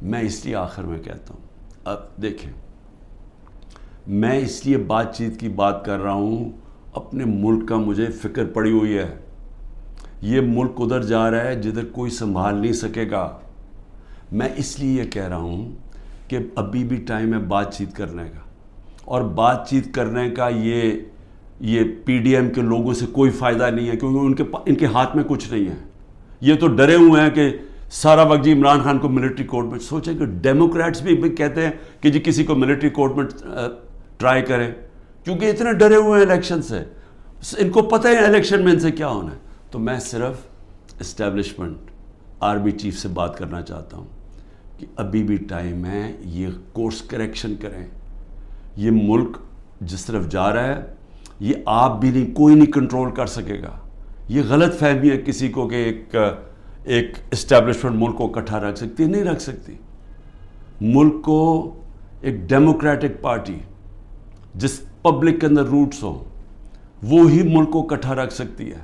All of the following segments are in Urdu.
میں اس لیے آخر میں کہتا ہوں، اب دیکھیں، میں اس لیے بات چیت کی بات کر رہا ہوں، اپنے ملک کا مجھے فکر پڑی ہوئی ہے. یہ ملک ادھر جا رہا ہے جدھر کوئی سنبھال نہیں سکے گا. میں اس لیے یہ کہہ رہا ہوں کہ ابھی بھی ٹائم ہے بات چیت کرنے کا، اور بات چیت کرنے کا یہ پی ڈی ایم کے لوگوں سے کوئی فائدہ نہیں ہے، کیونکہ ان کے ہاتھ میں کچھ نہیں ہے. یہ تو ڈرے ہوئے ہیں کہ سارا وقت جی عمران خان کو ملٹری کورٹ میں. سوچیں کہ ڈیموکریٹس بھی کہتے ہیں کہ جی کسی کو ملٹری کورٹ میں ٹرائی کریں، کیونکہ اتنے ڈرے ہوئے ہیں الیکشن سے. ان کو پتہ ہے الیکشن میں ان سے کیا ہونا ہے. تو میں صرف اسٹیبلشمنٹ آرمی چیف سے بات کرنا چاہتا ہوں کہ ابھی بھی ٹائم ہے، یہ کورس کریکشن کریں. یہ ملک جس طرف جا رہا ہے یہ آپ بھی نہیں، کوئی نہیں کنٹرول کر سکے گا. یہ غلط فہمی ہے کسی کو کہ ایک اسٹیبلشمنٹ ملک کو اکٹھا رکھ سکتی ہے، نہیں رکھ سکتی. ملک کو ایک ڈیموکریٹک پارٹی جس پبلک کے اندر روٹس ہوں وہی ملک کو اکٹھا رکھ سکتی ہے،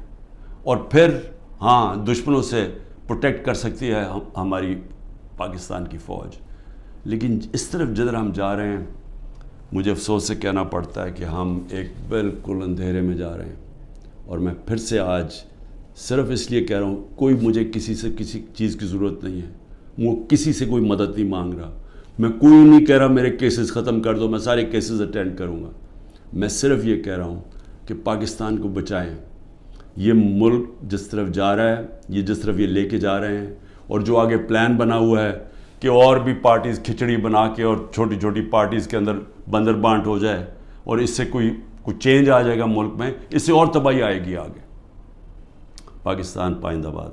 اور پھر ہاں دشمنوں سے پروٹیکٹ کر سکتی ہے ہماری پاکستان کی فوج. لیکن اس طرف جدھر ہم جا رہے ہیں مجھے افسوس سے کہنا پڑتا ہے کہ ہم ایک بالکل اندھیرے میں جا رہے ہیں. اور میں پھر سے آج صرف اس لیے کہہ رہا ہوں، کوئی مجھے کسی سے کسی چیز کی ضرورت نہیں ہے، وہ کسی سے کوئی مدد نہیں مانگ رہا. میں کوئی نہیں کہہ رہا میرے کیسز ختم کر دو، میں سارے کیسز اٹینڈ کروں گا. میں صرف یہ کہہ رہا ہوں کہ پاکستان کو بچائیں. یہ ملک جس طرف جا رہا ہے، یہ جس طرف یہ لے کے جا رہے ہیں، اور جو آگے پلان بنا ہوا ہے کہ اور بھی پارٹیز کھچڑی بنا کے اور چھوٹی چھوٹی پارٹیز کے اندر بندر بانٹ ہو جائے، اور اس سے کوئی چینج آ جائے گا ملک میں، اس سے اور تباہی آئے گی آگے. پاکستان پائندہ باد.